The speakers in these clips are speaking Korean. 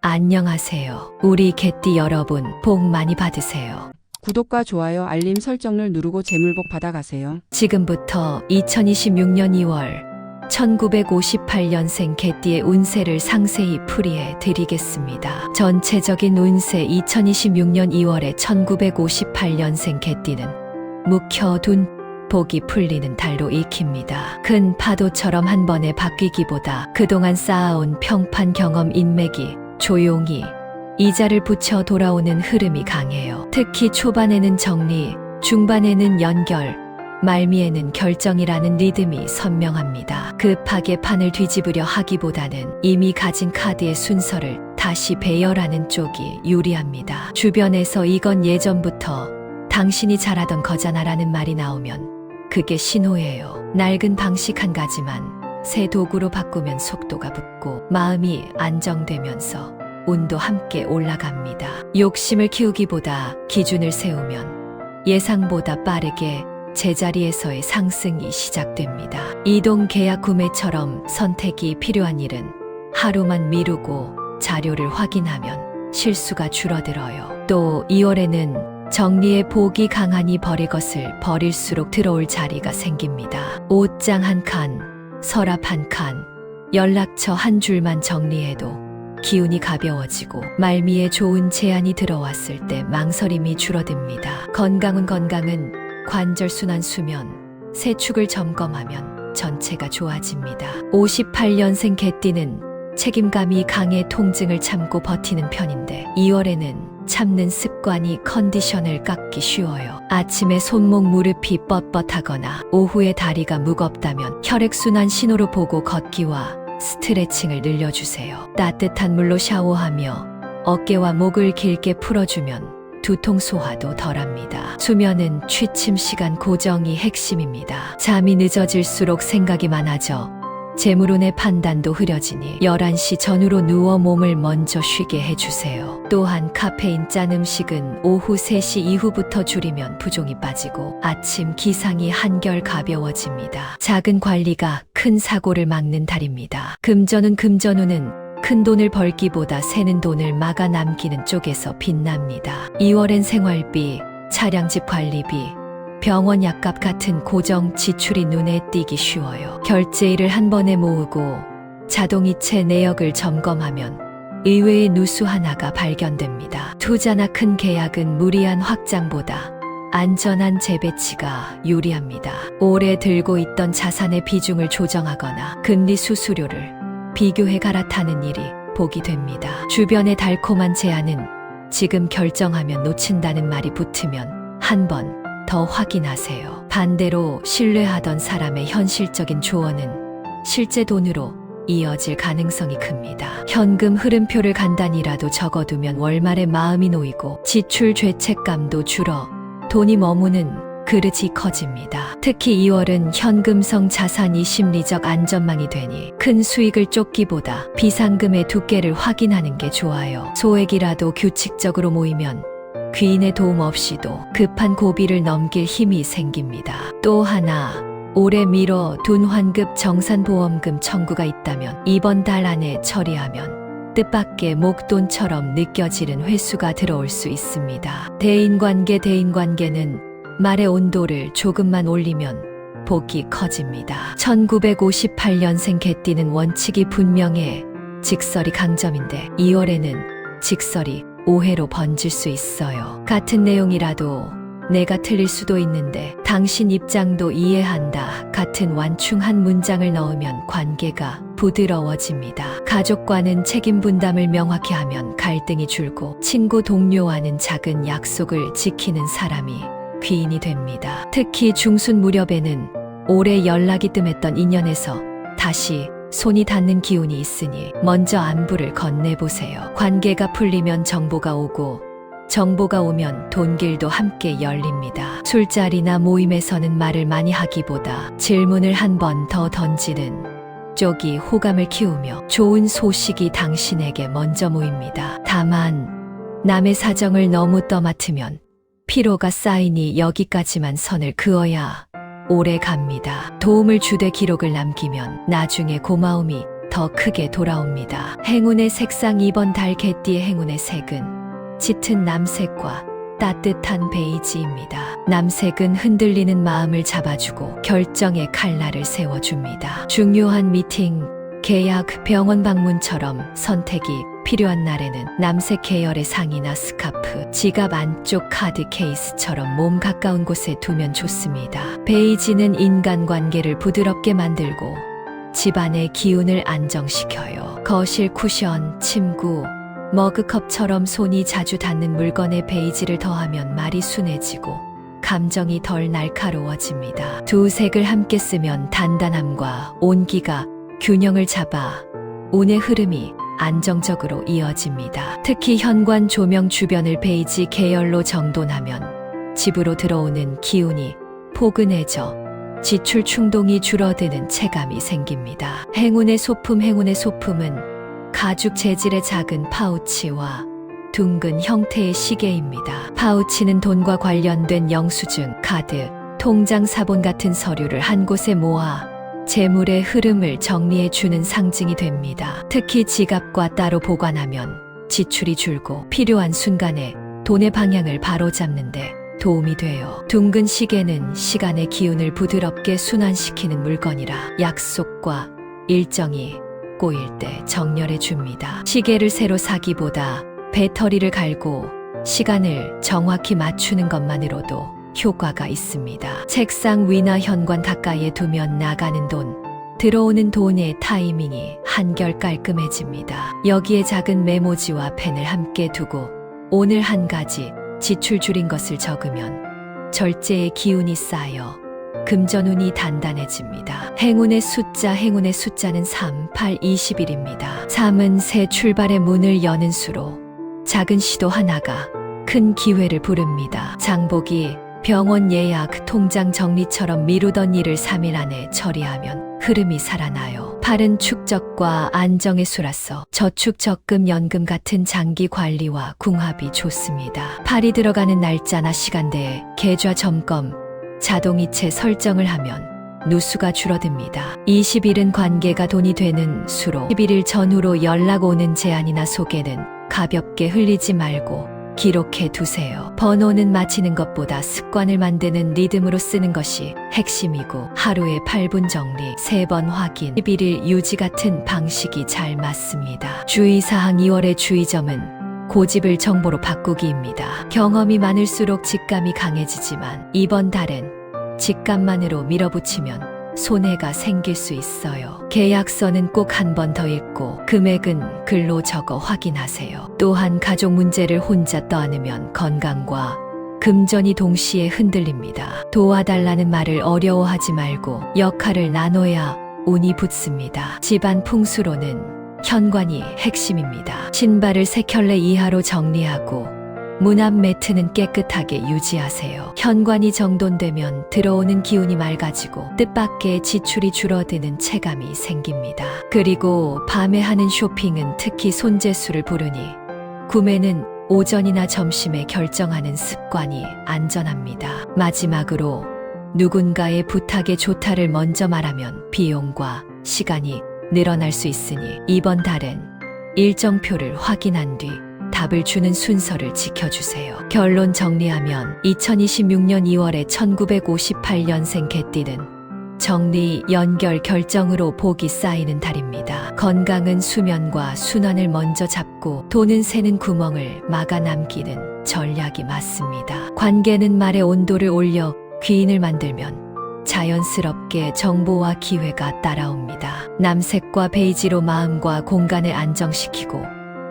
안녕하세요. 우리 개띠 여러분, 복 많이 받으세요. 구독과 좋아요, 알림 설정을 누르고 재물복 받아가세요. 지금부터 2026년 2월 1958년생 개띠의 운세를 상세히 풀이해 드리겠습니다. 전체적인 운세 2026년 2월에 1958년생 개띠는 묵혀둔 복이 풀리는 달로 익힙니다. 큰 파도처럼 한 번에 바뀌기보다 그동안 쌓아온 평판 경험 인맥이 조용히 이자를 붙여 돌아오는 흐름이 강해요. 특히 초반에는 정리, 중반에는 연결, 말미에는 결정이라는 리듬이 선명합니다. 급하게 판을 뒤집으려 하기보다는 이미 가진 카드의 순서를 다시 배열하는 쪽이 유리합니다. 주변에서 이건 예전부터 당신이 잘하던 거잖아라는 말이 나오면 그게 신호예요. 낡은 방식 한 가지만 새 도구로 바꾸면 속도가 붙고 마음이 안정되면서 운도 함께 올라갑니다. 욕심을 키우기보다 기준을 세우면 예상보다 빠르게 제자리에서의 상승이 시작됩니다. 이동 계약 구매처럼 선택이 필요한 일은 하루만 미루고 자료를 확인하면 실수가 줄어들어요. 또 2월에는 정리의 복이 강하니 버릴 것을 버릴수록 들어올 자리가 생깁니다. 옷장 한 칸, 서랍 한 칸, 연락처 한 줄만 정리해도 기운이 가벼워지고 말미에 좋은 제안이 들어왔을 때 망설임이 줄어듭니다. 건강은 관절순환 수면, 세축을 점검하면 전체가 좋아집니다. 58년생 개띠는 책임감이 강해 통증을 참고 버티는 편인데 2월에는 참는 습관이 컨디션을 깎기 쉬워요. 아침에 손목 무릎이 뻣뻣하거나 오후에 다리가 무겁다면 혈액순환 신호로 보고 걷기와 스트레칭을 늘려주세요. 따뜻한 물로 샤워하며 어깨와 목을 길게 풀어주면 두통 소화도 덜합니다. 수면은 취침 시간 고정이 핵심입니다. 잠이 늦어질수록 생각이 많아져 재물운의 판단도 흐려지니 11시 전후로 누워 몸을 먼저 쉬게 해주세요. 또한 카페인 짠 음식은 오후 3시 이후부터 줄이면 부종이 빠지고 아침 기상이 한결 가벼워집니다. 작은 관리가 큰 사고를 막는 달입니다. 금전운은 큰 돈을 벌기보다 새는 돈을 막아 남기는 쪽에서 빛납니다. 2월엔 생활비, 차량집 관리비, 병원 약값 같은 고정 지출이 눈에 띄기 쉬워요. 결제일을 한 번에 모으고 자동이체 내역을 점검하면 의외의 누수 하나가 발견됩니다. 투자나 큰 계약은 무리한 확장보다 안전한 재배치가 유리합니다. 오래 들고 있던 자산의 비중을 조정하거나 금리 수수료를 비교해 갈아타는 일이 복이 됩니다. 주변의 달콤한 제안은 지금 결정하면 놓친다는 말이 붙으면 한 번 더 확인하세요. 반대로 신뢰하던 사람의 현실적인 조언은 실제 돈으로 이어질 가능성이 큽니다. 현금 흐름표를 간단히라도 적어두면 월말에 마음이 놓이고 지출 죄책감도 줄어 돈이 머무는 그릇이 커집니다. 특히 2월은 현금성 자산이 심리적 안전망이 되니 큰 수익을 쫓기보다 비상금의 두께를 확인하는 게 좋아요. 소액이라도 규칙적으로 모이면 귀인의 도움 없이도 급한 고비를 넘길 힘이 생깁니다. 또 하나, 오래 미뤄둔 환급 정산보험금 청구가 있다면 이번 달 안에 처리하면 뜻밖의 목돈처럼 느껴지는 회수가 들어올 수 있습니다. 대인관계는 말의 온도를 조금만 올리면 복이 커집니다. 1958년생 개띠는 원칙이 분명해 직설이 강점인데 2월에는 직설이 오해로 번질 수 있어요. 같은 내용이라도 내가 틀릴 수도 있는데 당신 입장도 이해한다 같은 완충한 문장을 넣으면 관계가 부드러워집니다. 가족과는 책임 분담을 명확히 하면 갈등이 줄고 친구 동료와는 작은 약속을 지키는 사람이 귀인이 됩니다. 특히 중순 무렵에는 오래 연락이 뜸했던 인연에서 다시 손이 닿는 기운이 있으니 먼저 안부를 건네보세요. 관계가 풀리면 정보가 오고 정보가 오면 돈길도 함께 열립니다. 술자리나 모임에서는 말을 많이 하기보다 질문을 한 번 더 던지는 쪽이 호감을 키우며 좋은 소식이 당신에게 먼저 모입니다. 다만 남의 사정을 너무 떠맡으면 피로가 쌓이니 여기까지만 선을 그어야 오래 갑니다. 도움을 주되 기록을 남기면 나중에 고마움이 더 크게 돌아옵니다. 행운의 색상 2번 달 개띠의 행운의 색은 짙은 남색과 따뜻한 베이지입니다. 남색은 흔들리는 마음을 잡아주고 결정의 칼날을 세워줍니다. 중요한 미팅, 계약, 병원 방문처럼 선택이 필요한 날에는 남색 계열의 상의나 스카프, 지갑 안쪽 카드 케이스처럼 몸 가까운 곳에 두면 좋습니다. 베이지는 인간관계를 부드럽게 만들고 집안의 기운을 안정시켜요. 거실 쿠션, 침구, 머그컵처럼 손이 자주 닿는 물건에 베이지를 더하면 말이 순해지고 감정이 덜 날카로워집니다. 두 색을 함께 쓰면 단단함과 온기가 균형을 잡아 운의 흐름이 안정적으로 이어집니다. 특히 현관 조명 주변을 베이지 계열로 정돈하면 집으로 들어오는 기운이 포근해져 지출 충동이 줄어드는 체감이 생깁니다. 행운의 소품은 가죽 재질의 작은 파우치와 둥근 형태의 시계입니다. 파우치는 돈과 관련된 영수증, 카드, 통장 사본 같은 서류를 한 곳에 모아 재물의 흐름을 정리해주는 상징이 됩니다. 특히 지갑과 따로 보관하면 지출이 줄고 필요한 순간에 돈의 방향을 바로잡는데 도움이 돼요. 둥근 시계는 시간의 기운을 부드럽게 순환시키는 물건이라 약속과 일정이 꼬일 때 정렬해 줍니다. 시계를 새로 사기보다 배터리를 갈고 시간을 정확히 맞추는 것만으로도 효과가 있습니다. 책상 위나 현관 가까이에 두면 나가는 돈, 들어오는 돈의 타이밍이 한결 깔끔해집니다. 여기에 작은 메모지와 펜을 함께 두고 오늘 한 가지 지출 줄인 것을 적으면 절제의 기운이 쌓여 금전운이 단단해집니다. 행운의 숫자는 3, 8, 21입니다. 3은 새 출발의 문을 여는 수로 작은 시도 하나가 큰 기회를 부릅니다. 장보기, 병원 예약, 통장 정리처럼 미루던 일을 3일 안에 처리하면 흐름이 살아나요. 8은 축적과 안정의 수라서 저축, 적금, 연금 같은 장기 관리와 궁합이 좋습니다. 8이 들어가는 날짜나 시간대에 계좌 점검, 자동이체 설정을 하면 누수가 줄어듭니다. 21은 관계가 돈이 되는 수로 11일 전후로 연락 오는 제안이나 소개는 가볍게 흘리지 말고 기록해 두세요. 번호는 맞히는 것보다 습관을 만드는 리듬으로 쓰는 것이 핵심이고 하루에 8분 정리, 3번 확인, 11일 유지 같은 방식이 잘 맞습니다. 주의사항 2월의 주의점은 고집을 정보로 바꾸기입니다. 경험이 많을수록 직감이 강해지지만 이번 달엔 직감만으로 밀어붙이면 손해가 생길 수 있어요. 계약서는 꼭 한 번 더 읽고 금액은 글로 적어 확인하세요. 또한 가족 문제를 혼자 떠안으면 건강과 금전이 동시에 흔들립니다. 도와달라는 말을 어려워하지 말고 역할을 나눠야 운이 붙습니다. 집안 풍수로는 현관이 핵심입니다. 신발을 3켤레 이하로 정리하고 문 앞 매트는 깨끗하게 유지하세요. 현관이 정돈되면 들어오는 기운이 맑아지고 뜻밖의 지출이 줄어드는 체감이 생깁니다. 그리고 밤에 하는 쇼핑은 특히 손재수를 부르니 구매는 오전이나 점심에 결정하는 습관이 안전합니다. 마지막으로 누군가의 부탁에 좋다를 먼저 말하면 비용과 시간이 늘어날 수 있으니 이번 달엔 일정표를 확인한 뒤 답을 주는 순서를 지켜주세요. 결론 정리하면 2026년 2월에 1958년생 개띠는 정리, 연결, 결정으로 복이 쌓이는 달입니다. 건강은 수면과 순환을 먼저 잡고 돈은 새는 구멍을 막아 남기는 전략이 맞습니다. 관계는 말의 온도를 올려 귀인을 만들면 자연스럽게 정보와 기회가 따라옵니다. 남색과 베이지로 마음과 공간을 안정시키고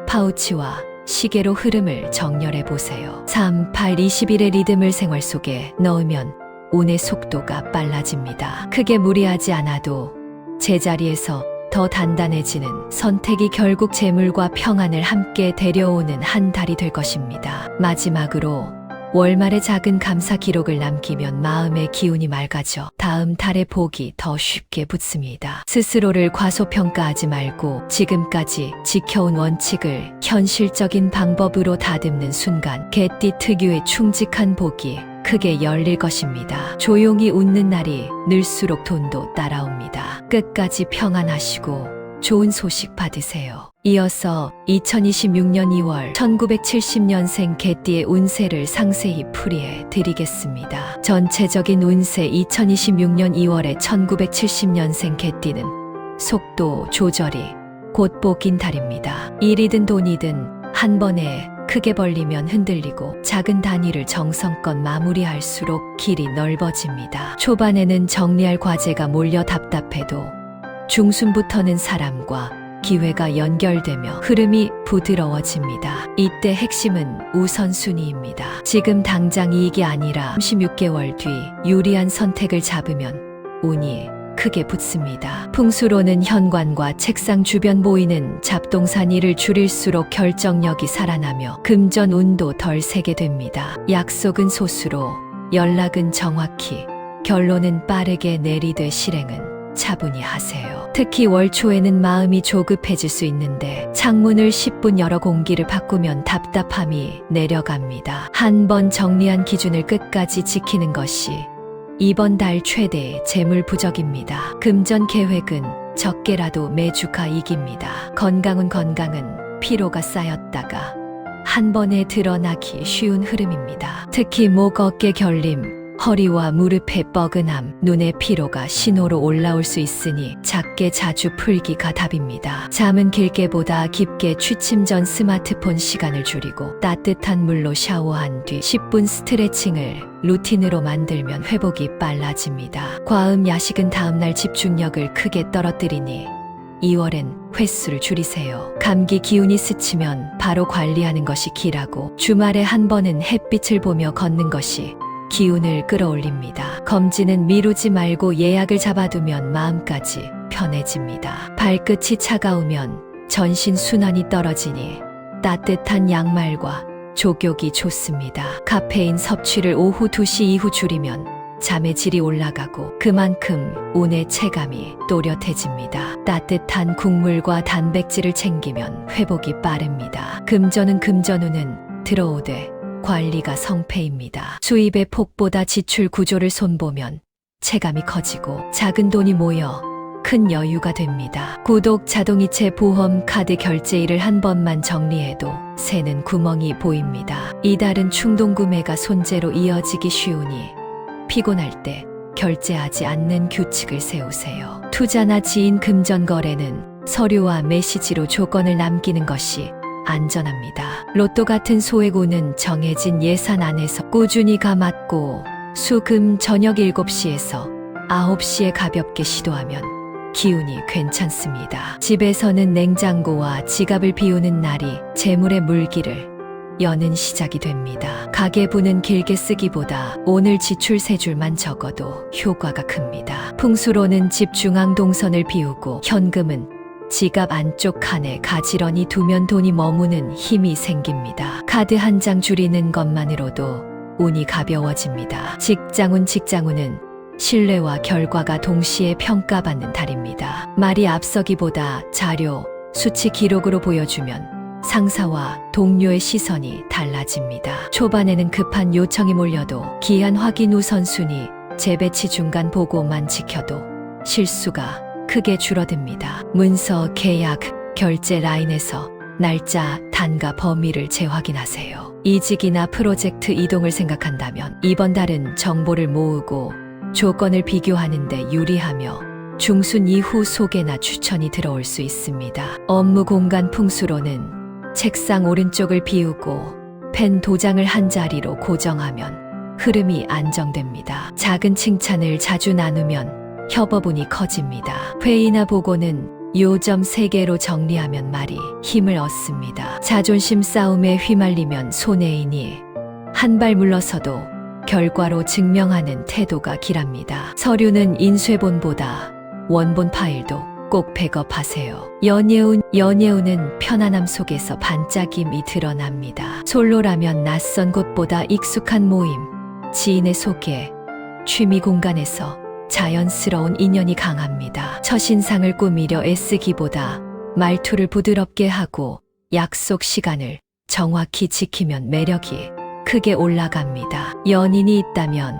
파우치와 시계로 흐름을 정렬해 보세요. 3, 8, 21의 리듬을 생활 속에 넣으면 운의 속도가 빨라집니다. 크게 무리하지 않아도 제자리에서 더 단단해지는 선택이 결국 재물과 평안을 함께 데려오는 한 달이 될 것입니다. 마지막으로 월말에 작은 감사 기록을 남기면 마음의 기운이 맑아져 다음 달의 복이 더 쉽게 붙습니다. 스스로를 과소평가하지 말고 지금까지 지켜온 원칙을 현실적인 방법으로 다듬는 순간 개띠 특유의 충직한 복이 크게 열릴 것입니다. 조용히 웃는 날이 늘수록 돈도 따라옵니다. 끝까지 평안하시고 좋은 소식 받으세요. 이어서 2026년 2월 1970년생 개띠의 운세를 상세히 풀이해 드리겠습니다. 전체적인 운세 2026년 2월에 1970년생 개띠는 속도 조절이 곧 뽑긴 달입니다. 일이든 돈이든 한 번에 크게 벌리면 흔들리고 작은 단위를 정성껏 마무리할수록 길이 넓어집니다. 초반에는 정리할 과제가 몰려 답답해도 중순부터는 사람과 기회가 연결되며 흐름이 부드러워집니다. 이때 핵심은 우선순위입니다. 지금 당장 이익이 아니라 36개월 뒤 유리한 선택을 잡으면 운이 크게 붙습니다. 풍수로는 현관과 책상 주변 보이는 잡동사니 를 줄일수록 결정력이 살아나며 금전 운도 덜 세게 됩니다. 약속은 소수로, 연락은 정확히, 결론은 빠르게 내리되 실행은 차분히 하세요. 특히 월 초에는 마음이 조급해질 수 있는데 창문을 10분 열어 공기를 바꾸면 답답함이 내려갑니다. 한 번 정리한 기준을 끝까지 지키는 것이 이번 달 최대의 재물 부적입니다. 금전 계획은 적게라도 매주가 이깁니다. 건강은 피로가 쌓였다가 한 번에 드러나기 쉬운 흐름입니다. 특히 목, 어깨 결림, 허리와 무릎의 뻐근함, 눈의 피로가 신호로 올라올 수 있으니 작게 자주 풀기가 답입니다. 잠은 길게보다 깊게 취침 전 스마트폰 시간을 줄이고 따뜻한 물로 샤워한 뒤 10분 스트레칭을 루틴으로 만들면 회복이 빨라집니다. 과음 야식은 다음날 집중력을 크게 떨어뜨리니 2월엔 횟수를 줄이세요. 감기 기운이 스치면 바로 관리하는 것이 기라고 주말에 한 번은 햇빛을 보며 걷는 것이 기운을 끌어올립니다. 검진은 미루지 말고 예약을 잡아두면 마음까지 편해집니다. 발끝이 차가우면 전신 순환이 떨어지니 따뜻한 양말과 족욕이 좋습니다. 카페인 섭취를 오후 2시 이후 줄이면 잠의 질이 올라가고 그만큼 운의 체감이 또렷해집니다. 따뜻한 국물과 단백질을 챙기면 회복이 빠릅니다. 금전은 금전운은 들어오되 관리가 성패입니다. 수입의 폭보다 지출 구조를 손보면 체감이 커지고 작은 돈이 모여 큰 여유가 됩니다. 구독, 자동이체, 보험, 카드 결제일을 한 번만 정리해도 새는 구멍이 보입니다. 이달은 충동구매가 손재로 이어지기 쉬우니 피곤할 때 결제하지 않는 규칙을 세우세요. 투자나 지인 금전 거래는 서류와 메시지로 조건을 남기는 것이 안전합니다. 로또 같은 소액운은 정해진 예산 안에서 꾸준히 감았고 수금 저녁 7시에서 9시에 가볍게 시도하면 기운이 괜찮습니다. 집에서는 냉장고와 지갑을 비우는 날이 재물의 물기를 여는 시작이 됩니다. 가계부는 길게 쓰기보다 오늘 지출 3줄만 적어도 효과가 큽니다. 풍수로는 집 중앙 동선을 비우고 현금은 지갑 안쪽 칸에 가지런히 두면 돈이 머무는 힘이 생깁니다. 카드 한 장 줄이는 것만으로도 운이 가벼워집니다. 직장운은 신뢰와 결과가 동시에 평가받는 달입니다. 말이 앞서기보다 자료, 수치 기록으로 보여주면 상사와 동료의 시선이 달라집니다. 초반에는 급한 요청이 몰려도 기한 확인 우선순위, 재배치 중간 보고만 지켜도 실수가 크게 줄어듭니다. 문서, 계약, 결제 라인에서 날짜, 단가, 범위를 재확인하세요. 이직이나 프로젝트 이동을 생각한다면 이번 달은 정보를 모으고 조건을 비교하는 데 유리하며 중순 이후 소개나 추천이 들어올 수 있습니다. 업무 공간 풍수로는 책상 오른쪽을 비우고 펜 도장을 한 자리로 고정하면 흐름이 안정됩니다. 작은 칭찬을 자주 나누면 협업운이 커집니다. 회의나 보고는 요점 3개로 정리하면 말이 힘을 얻습니다. 자존심 싸움에 휘말리면 손해이니 한 발 물러서도 결과로 증명하는 태도가 길합니다. 서류는 인쇄본보다 원본 파일도 꼭 백업하세요. 연예운은 편안함 속에서 반짝임이 드러납니다. 솔로라면 낯선 곳보다 익숙한 모임, 지인의 소개, 취미 공간에서 자연스러운 인연이 강합니다. 첫인상을 꾸미려 애쓰기보다 말투를 부드럽게 하고 약속 시간을 정확히 지키면 매력이 크게 올라갑니다. 연인이 있다면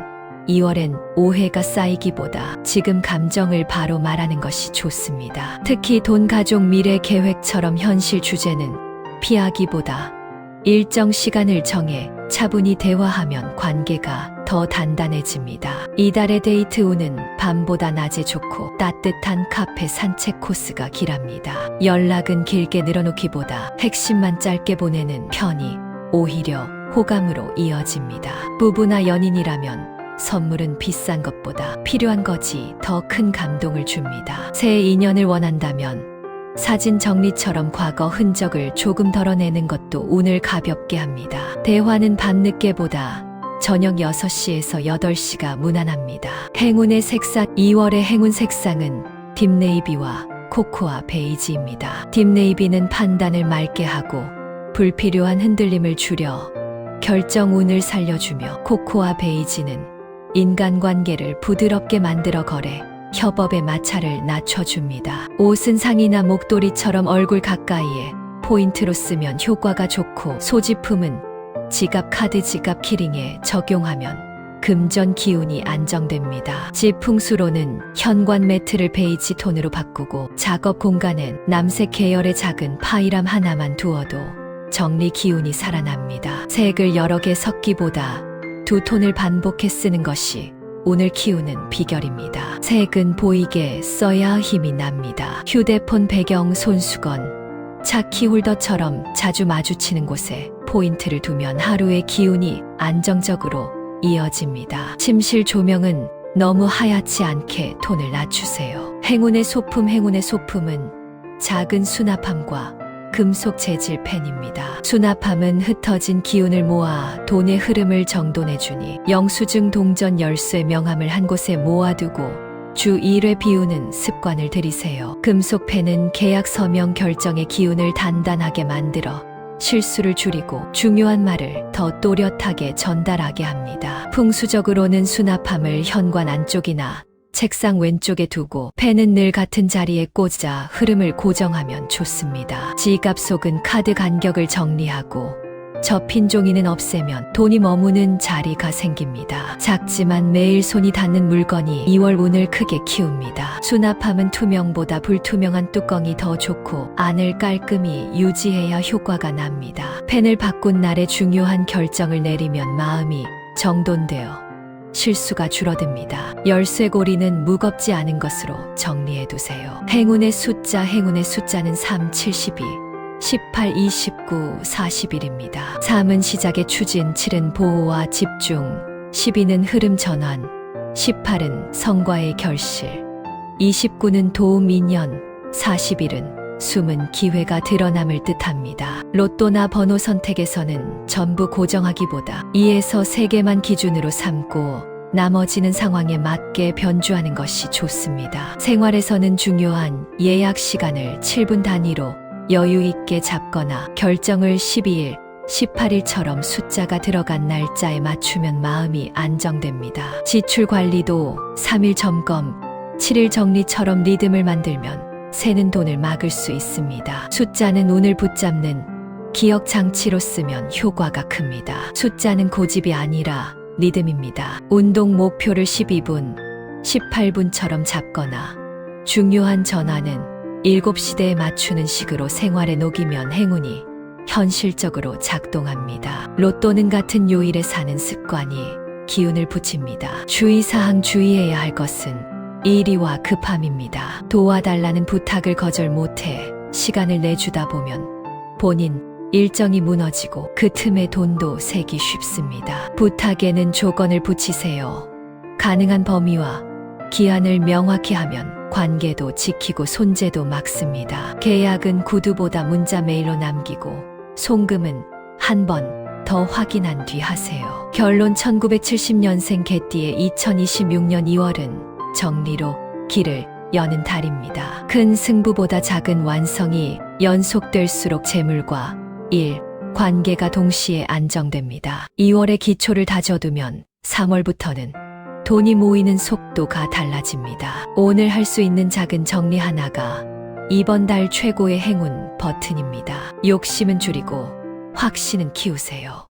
2월엔 오해가 쌓이기보다 지금 감정을 바로 말하는 것이 좋습니다. 특히 돈, 가족, 미래 계획처럼 현실 주제는 피하기보다 일정 시간을 정해 차분히 대화하면 관계가 더 단단해집니다. 이달의 데이트 운은 밤보다 낮에 좋고 따뜻한 카페 산책 코스가 길합니다. 연락은 길게 늘어놓기보다 핵심만 짧게 보내는 편이 오히려 호감으로 이어집니다. 부부나 연인이라면 선물은 비싼 것보다 필요한 것이 더 큰 감동을 줍니다. 새 인연을 원한다면 사진 정리처럼 과거 흔적을 조금 덜어내는 것도 운을 가볍게 합니다. 대화는 밤늦게보다 저녁 6시에서 8시가 무난합니다. 행운의 색상 2월의 행운 색상은 딥네이비와 코코아 베이지입니다. 딥네이비는 판단을 맑게 하고 불필요한 흔들림을 줄여 결정운을 살려주며 코코아 베이지는 인간관계를 부드럽게 만들어 거래, 협업의 마찰을 낮춰줍니다. 옷은 상의나 목도리처럼 얼굴 가까이에 포인트로 쓰면 효과가 좋고 소지품은 지갑, 카드, 지갑 키링에 적용하면 금전 기운이 안정됩니다. 집 풍수로는 현관 매트를 베이지 톤으로 바꾸고 작업 공간엔 남색 계열의 작은 파이람 하나만 두어도 정리 기운이 살아납니다. 색을 여러 개 섞기보다 두 톤을 반복해 쓰는 것이 운을 키우는 비결입니다. 색은 보이게 써야 힘이 납니다. 휴대폰 배경, 손수건, 차 키홀더처럼 자주 마주치는 곳에 포인트를 두면 하루의 기운이 안정적으로 이어집니다. 침실 조명은 너무 하얗지 않게 톤을 낮추세요. 행운의 소품, 행운의 소품은 작은 수납함과 금속 재질 펜입니다. 수납함은 흩어진 기운을 모아 돈의 흐름을 정돈해주니 영수증, 동전, 열쇠, 명함을 한 곳에 모아두고 주 1회 비우는 습관을 들이세요. 금속 펜은 계약, 서명, 결정의 기운을 단단하게 만들어 실수를 줄이고 중요한 말을 더 또렷하게 전달하게 합니다. 풍수적으로는 수납함을 현관 안쪽이나 책상 왼쪽에 두고 펜은 늘 같은 자리에 꽂아 흐름을 고정하면 좋습니다. 지갑 속은 카드 간격을 정리하고 접힌 종이는 없애면 돈이 머무는 자리가 생깁니다. 작지만 매일 손이 닿는 물건이 2월 운을 크게 키웁니다. 수납함은 투명보다 불투명한 뚜껑이 더 좋고 안을 깔끔히 유지해야 효과가 납니다. 펜을 바꾼 날에 중요한 결정을 내리면 마음이 정돈되어 실수가 줄어듭니다. 열쇠고리는 무겁지 않은 것으로 정리해두세요. 행운의 숫자, 행운의 숫자는 3, 72, 18, 29, 41입니다. 3은 시작의 추진, 7은 보호와 집중, 12는 흐름 전환, 18은 성과의 결실, 29는 도움, 인연, 41은 숨은 기회가 드러남을 뜻합니다. 로또나 번호 선택에서는 전부 고정하기보다 2에서 3개만 기준으로 삼고 나머지는 상황에 맞게 변주하는 것이 좋습니다. 생활에서는 중요한 예약 시간을 7분 단위로 여유 있게 잡거나 결정을 12일, 18일처럼 숫자가 들어간 날짜에 맞추면 마음이 안정됩니다. 지출 관리도 3일 점검, 7일 정리처럼 리듬을 만들면 새는 돈을 막을 수 있습니다. 숫자는 운을 붙잡는 기억 장치로 쓰면 효과가 큽니다. 숫자는 고집이 아니라 리듬입니다. 운동 목표를 12분, 18분처럼 잡거나 중요한 전화는 7시대에 맞추는 식으로 생활에 녹이면 행운이 현실적으로 작동합니다. 로또는 같은 요일에 사는 습관이 기운을 붙입니다. 주의사항, 주의해야 할 것은 일이와 급함입니다. 도와달라는 부탁을 거절 못해 시간을 내주다 보면 본인 일정이 무너지고 그 틈에 돈도 새기 쉽습니다. 부탁에는 조건을 붙이세요. 가능한 범위와 기한을 명확히 하면 관계도 지키고 손재도 막습니다. 계약은 구두보다 문자 메일로 남기고 송금은 한 번 더 확인한 뒤 하세요. 결론 1970년생 개띠의 2026년 2월은 정리로 길을 여는 달입니다. 큰 승부보다 작은 완성이 연속될수록 재물과 일, 관계가 동시에 안정됩니다. 2월에 기초를 다져두면 3월부터는 돈이 모이는 속도가 달라집니다. 오늘 할 수 있는 작은 정리 하나가 이번 달 최고의 행운 버튼입니다. 욕심은 줄이고 확신은 키우세요.